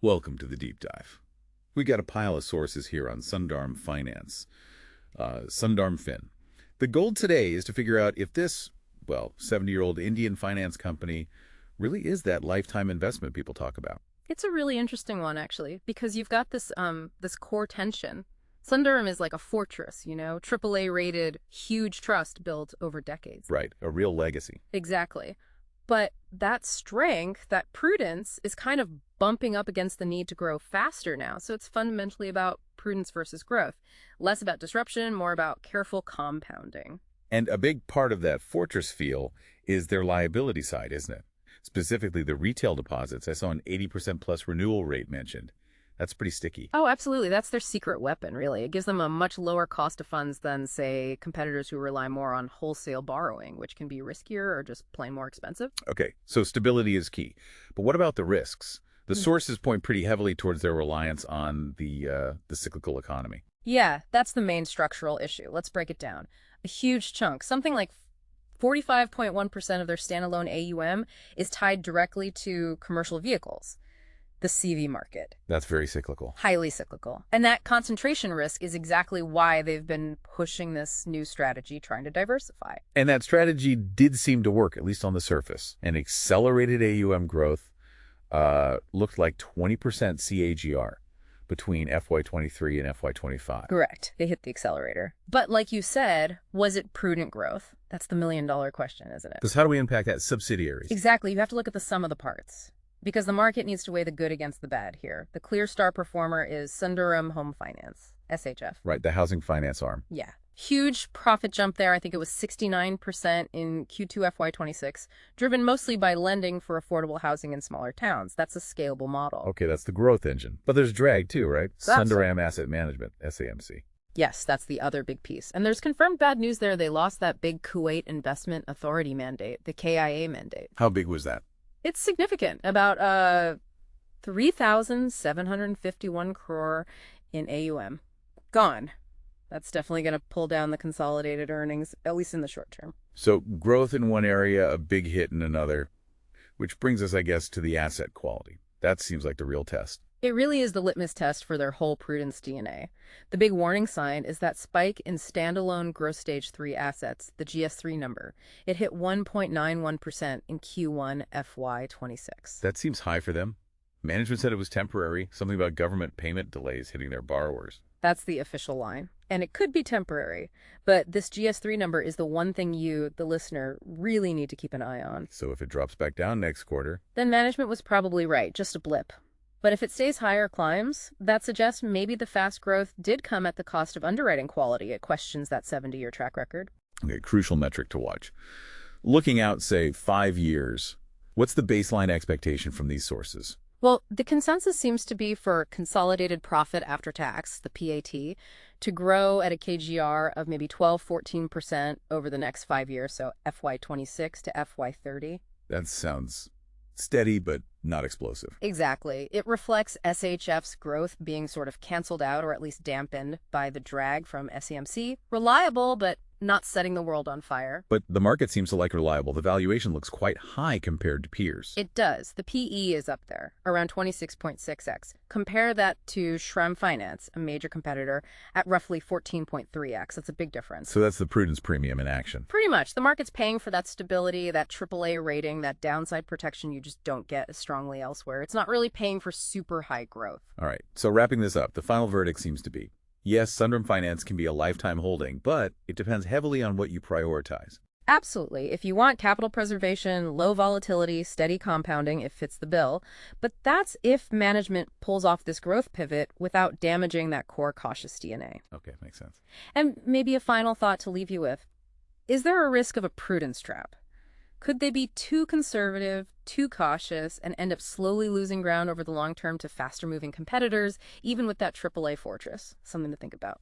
Welcome to the deep dive. We got a pile of sources here on Sundaram Finance, Sundaram Fin. The goal today is to figure out if this, 70-year-old Indian finance company really is that lifetime investment people talk about. It's a really interesting one, actually, because you've got this core tension. Sundaram is like a fortress, AAA rated, huge trust built over decades. Right, a real legacy. Exactly. But that strength, that prudence, is kind of bumping up against the need to grow faster now. So it's fundamentally about prudence versus growth. Less about disruption, more about careful compounding. And a big part of that fortress feel is their liability side, isn't it? Specifically the retail deposits. I saw an 80% plus renewal rate mentioned. That's pretty sticky. Oh, absolutely. That's their secret weapon, really. It gives them a much lower cost of funds than, say, competitors who rely more on wholesale borrowing, which can be riskier or just plain more expensive. Okay, so stability is key. But what about the risks? The sources point pretty heavily towards their reliance on the cyclical economy. Yeah, that's the main structural issue. Let's break it down. A huge chunk, something like 45.1% of their standalone AUM, is tied directly to commercial vehicles, the CV market. That's very cyclical. Highly cyclical. And that concentration risk is exactly why they've been pushing this new strategy, trying to diversify. And that strategy did seem to work, at least on the surface. And accelerated AUM growth looked like 20% CAGR between FY23 and FY25. Correct. They hit the accelerator. But like you said, was it prudent growth? That's the million-dollar question, isn't it? Because how do we impact that? Subsidiaries. Exactly. You have to look at the sum of the parts. Because the market needs to weigh the good against the bad here. The clear star performer is Sundaram Home Finance, SHF. Right, the housing finance arm. Yeah. Huge profit jump there. I think it was 69% in Q2 FY26, driven mostly by lending for affordable housing in smaller towns. That's a scalable model. Okay, that's the growth engine. But there's drag too, right? That's Sundaram Asset Management, SAMC. Yes, that's the other big piece. And there's confirmed bad news there. They lost that big Kuwait Investment Authority mandate, the KIA mandate. How big was that? It's significant, about 3,751 crore in AUM. Gone. That's definitely going to pull down the consolidated earnings, at least in the short term. So growth in one area, a big hit in another, which brings us, I guess, to the asset quality. That seems like the real test. It really is the litmus test for their whole prudence DNA. The big warning sign is that spike in standalone gross stage 3 assets, the GS3 number. It hit 1.91% in Q1 FY26. That seems high for them. Management said it was temporary, something about government payment delays hitting their borrowers. That's the official line. And it could be temporary, but this GS3 number is the one thing you, the listener, really need to keep an eye on. So if it drops back down next quarter, Then management was probably right, just a blip. But if it stays high or climbs, that suggests maybe the fast growth did come at the cost of underwriting quality. It questions that 70-year track record. okay, crucial metric to watch. Looking out, say, 5 years, what's the baseline expectation from these sources? Well, the consensus seems to be for consolidated profit after tax, the PAT, to grow at a KGR of maybe 12-14% over the next 5 years, so FY26 to FY30. That sounds steady, but not explosive. Exactly. It reflects SHF's growth being sort of canceled out or at least dampened by the drag from SAMC. Reliable, but not setting the world on fire. But the market seems to like reliable. The valuation looks quite high compared to peers. It does. The PE is up there, around 26.6x. Compare that to Shram Finance, a major competitor, at roughly 14.3x. That's a big difference. So that's the prudence premium in action. Pretty much. The market's paying for that stability, that AAA rating, that downside protection you just don't get as strongly elsewhere. It's not really paying for super high growth. All right, so wrapping this up, the final verdict seems to be, yes, Sundaram Finance can be a lifetime holding, but it depends heavily on what you prioritize. Absolutely. If you want capital preservation, low volatility, steady compounding, it fits the bill. But that's if management pulls off this growth pivot without damaging that core cautious DNA. Okay, makes sense. And maybe a final thought to leave you with. Is there a risk of a prudence trap? Could they be too conservative, too cautious, and end up slowly losing ground over the long term to faster-moving competitors, even with that AAA fortress? Something to think about.